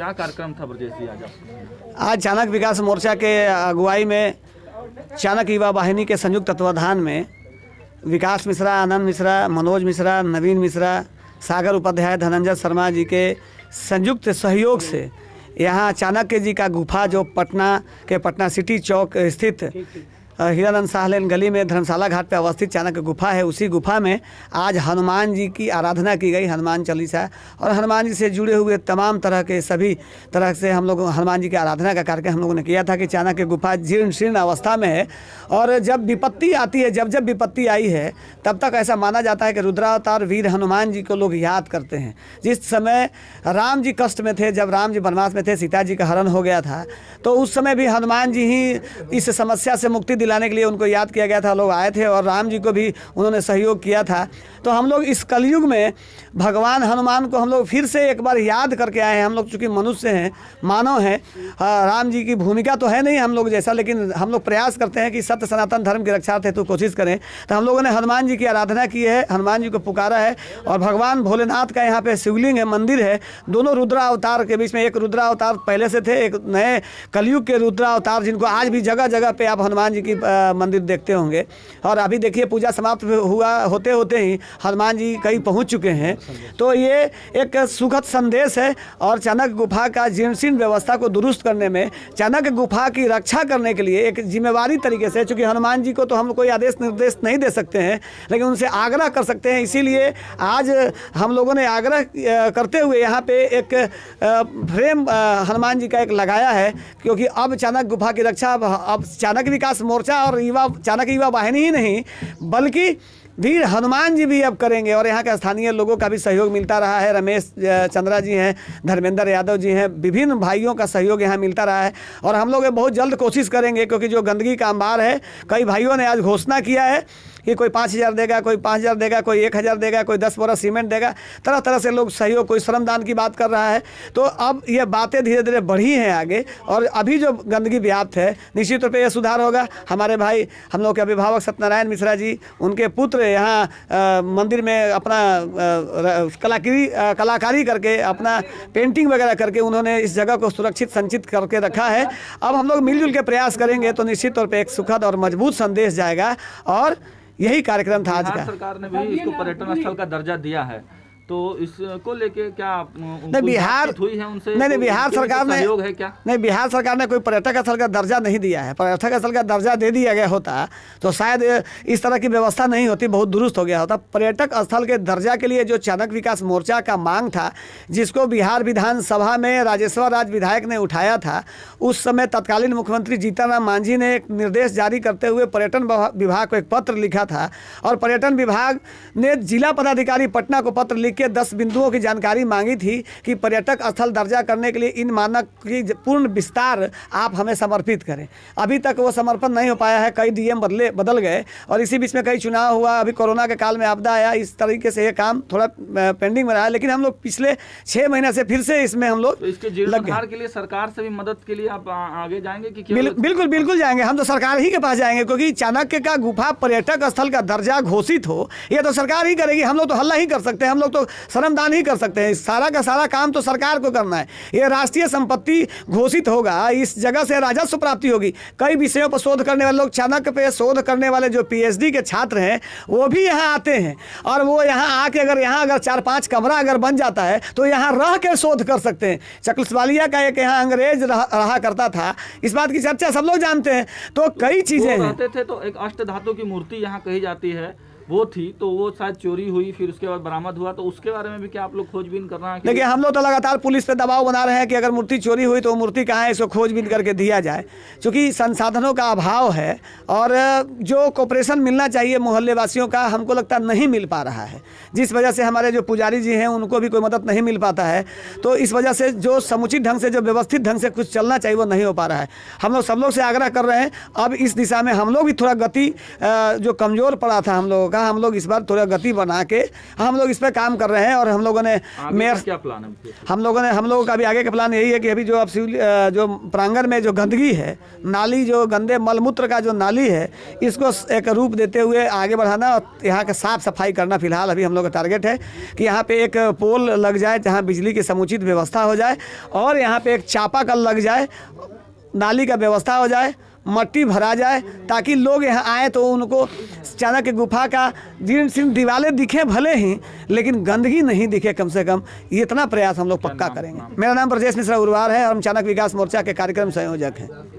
क्या कार्यक्रम था ब्रजेश जी आज चाणक्य विकास मोर्चा के अगुवाई में चाणक्य युवा वाहिनी के संयुक्त तत्वाधान में विकास मिश्रा, आनंद मिश्रा, मनोज मिश्रा, नवीन मिश्रा, सागर उपाध्याय, धनंजय शर्मा जी के संयुक्त सहयोग से यहाँ चाणक्य जी का गुफा जो पटना सिटी चौक स्थित हीरानंद शाह लेन गली में धर्मशाला घाट पे अवस्थित चाणक्य गुफा है, उसी गुफा में आज हनुमान जी की आराधना की गई। हनुमान चालीसा और हनुमान जी से जुड़े हुए तमाम तरह के सभी तरह से हम लोग हनुमान जी की आराधना का कार्यक्रम हम लोगों ने किया था कि चाणक्य गुफा जीर्ण शीर्ण अवस्था में है और जब विपत्ति आती है, जब विपत्ति आई है तब तक ऐसा माना जाता है कि रुद्रावतार वीर हनुमान जी को लोग याद करते हैं। जिस समय राम जी कष्ट में थे, जब राम जी वनवास में थे, सीता जी का हरण हो गया था, तो उस समय भी हनुमान जी ही इस समस्या से मुक्ति दिलाने के लिए उनको याद किया गया था। लोग आए थे और राम जी को भी उन्होंने सहयोग किया था। तो हम लोग इस कलयुग में भगवान हनुमान को हम लोग फिर से एक बार याद करके आए हैं। हम लोग चूँकि मनुष्य हैं, मानव हैं, राम जी की भूमिका तो है नहीं हम लोग जैसा, लेकिन हम लोग प्रयास करते हैं कि सत्य सनातन धर्म की रक्षा हेतु कोशिश करें। तो हम लोगों ने हनुमान जी की आराधना की है, हनुमान जी को पुकारा है और भगवान भोलेनाथ का यहाँ पे शिवलिंग है, मंदिर है। दोनों रुद्रावतार के बीच में एक रुद्रावतार पहले से थे, एक नए कलयुग के रुद्रावतार जिनको आज भी जगह जगह पे आप हनुमान जी की मंदिर देखते होंगे। और अभी देखिए पूजा समाप्त होते होते ही हनुमान जी कहीं पहुंच चुके हैं। तो ये एक सुखद संदेश है और चाणक्य गुफा का जीर्ण व्यवस्था को दुरुस्त करने में, चाणक्य गुफा की रक्षा करने के लिए एक जिम्मेवारी तरीके से, चूँकि हनुमान जी को तो हम कोई आदेश निर्देश नहीं दे सकते हैं लेकिन उनसे आग्रह कर सकते हैं। इसीलिए आज हम लोगों ने आग्रह करते हुए यहाँ पे एक फ्रेम हनुमान जी का एक लगाया है, क्योंकि अब चाणक्य गुफा की रक्षा अब चाणक्य विकास मोर्चा और चाणक्य युवा वाहिनी ही नहीं बल्कि वीर हनुमान जी भी अब करेंगे। और यहाँ के स्थानीय लोगों का भी सहयोग मिलता रहा है। रमेश चंद्रा जी हैं, धर्मेंद्र यादव जी हैं, विभिन्न भाइयों का सहयोग यहाँ मिलता रहा है और हम लोग बहुत जल्द कोशिश करेंगे, क्योंकि जो गंदगी का अंबार है, कई भाइयों ने आज घोषणा किया है कि कोई 5,000 देगा, कोई 5,000 देगा, कोई 1,000 देगा, कोई 10 बोरा सीमेंट देगा, तरह तरह से लोग सहयोग, कोई श्रमदान की बात कर रहा है। तो अब ये बातें धीरे धीरे बढ़ी हैं आगे और अभी जो गंदगी व्याप्त है निश्चित तौर पर यह सुधार होगा। हमारे भाई हम लोग के अभिभावक सत्यनारायण मिश्रा जी, उनके पुत्र यहाँ मंदिर में अपना कलाकारी करके, अपना पेंटिंग वगैरह करके उन्होंने इस जगह को सुरक्षित संचित करके रखा है। अब हम लोग मिलजुल के प्रयास करेंगे तो निश्चित तौर पर एक सुखद और मजबूत संदेश जाएगा और यही कार्यक्रम था आज का। सरकार ने भी इसको पर्यटन स्थल का दर्जा दिया है, तो इसको लेके क्या नहीं बिहार हुई है उनसे? नहीं बिहार सरकार ने सहयोग है क्या? नहीं, बिहार सरकार ने कोई पर्यटक स्थल का दर्जा नहीं दिया है। पर्यटक स्थल का दर्जा दे दिया गया होता तो शायद इस तरह की व्यवस्था नहीं होती, बहुत दुरुस्त हो गया होता। पर्यटक स्थल के दर्जा के लिए जो चाणक्य विकास मोर्चा का मांग था, जिसको बिहार विधानसभा में राजेश्वर राज विधायक ने उठाया था, उस समय तत्कालीन मुख्यमंत्री जीतन राम मांझी ने एक निर्देश जारी करते हुए पर्यटन विभाग को एक पत्र लिखा था और पर्यटन विभाग ने जिला पदाधिकारी पटना को पत्र लिख के 10 बिंदुओं की जानकारी मांगी थी कि पर्यटक स्थल दर्जा करने के लिए इन मानक की पूर्ण विस्तार आप हमें समर्पित करें। अभी तक वो समर्पण नहीं हो पाया है, कई डीएम बदल गए और इसी बीच में कई चुनाव हुआ, अभी कोरोना के काल में आपदा आया, इस तरीके से ये काम थोड़ा पेंडिंग में रहा है। लेकिन हम लोग पिछले 6 महीने से फिर से इसमें हम लोग इसके जीर्णोद्धार के लिए सरकार से भी मदद के लिए आप आगे जाएंगे कि बिल्कुल जाएंगे। हम तो सरकार ही के पास जाएंगे, क्योंकि चाणक्य का गुफा पर्यटक स्थल का दर्जा घोषित हो ये तो सरकार ही करेगी। हम लोग तो हल्ला ही कर सकते हैं, हम लोग तो श्रमदान ही कर सकते हैं। सारा का सारा काम तो सरकार को करना है। ये राष्ट्रीय संपत्ति घोषित होगा, इस जगह से राजस्व प्राप्ति होगी। कई विषयों पर शोध करने वाले लोग, चाणक्य पे शोध करने वाले जो PhD के छात्र हैं वो भी यहाँ आते हैं और वो यहाँ आके अगर 4-5 कमरा अगर बन जाता है तो यहाँ रह के शोध कर सकते हैं। चकलसवालिया का एक यहाँ अंग्रेज रहा करता था, इस बात की चर्चा सब लोग जानते हैं। तो कई चीजें रहते थे। तो एक अष्ट धातु की मूर्ति यहाँ कही जाती है, वो थी, तो वो शायद चोरी हुई, फिर उसके बाद बरामद हुआ, तो उसके बारे में भी क्या आप लोग खोजबीन कर रहे हैं? देखिए हम लोग तो लगातार पुलिस पे दबाव बना रहे हैं कि अगर मूर्ति चोरी हुई तो वो मूर्ति कहाँ है, इसको खोजबीन करके दिया जाए। क्योंकि संसाधनों का अभाव है और जो कोऑपरेशन मिलना चाहिए मोहल्ले वासियों का हमको लगता नहीं मिल पा रहा है, जिस वजह से हमारे जो पुजारी जी हैं उनको भी कोई मदद नहीं मिल पाता है। तो इस वजह से जो समुचित ढंग से, जो व्यवस्थित ढंग से कुछ चलना चाहिए वो नहीं हो पा रहा है। हम लोग सब लोग से आग्रह कर रहे हैं, अब इस दिशा में हम लोग भी थोड़ा गति जो कमज़ोर पड़ा था हम लोगों का, कहा हम लोग इस बार थोड़ा गति बना के हम लोग इस पर काम कर रहे हैं। और हम लोगों ने आगे का क्या प्लान है? हम लोगों का भी आगे का प्लान यही है कि अभी जो अब जो प्रांगण में जो गंदगी है, नाली जो गंदे मलमूत्र का जो नाली है, इसको एक रूप देते हुए आगे बढ़ाना और यहाँ का साफ सफाई करना फिलहाल अभी हम लोग का टारगेट है कि यहाँ पे एक पोल लग जाए जहाँ बिजली की समुचित व्यवस्था हो जाए और यहाँ पे एक चापाकल लग जाए, नाली का व्यवस्था हो जाए, मट्टी भरा जाए, ताकि लोग यहाँ आए तो उनको चाणक्य गुफा का जीर्ण शीर्ण दीवारें दिखे भले ही, लेकिन गंदगी नहीं दिखे कम से कम। ये इतना प्रयास हम लोग पक्का करेंगे। मेरा नाम ब्रजेश मिश्रा उर्वार है और हम चाणक्य विकास मोर्चा के कार्यक्रम संयोजक हैं।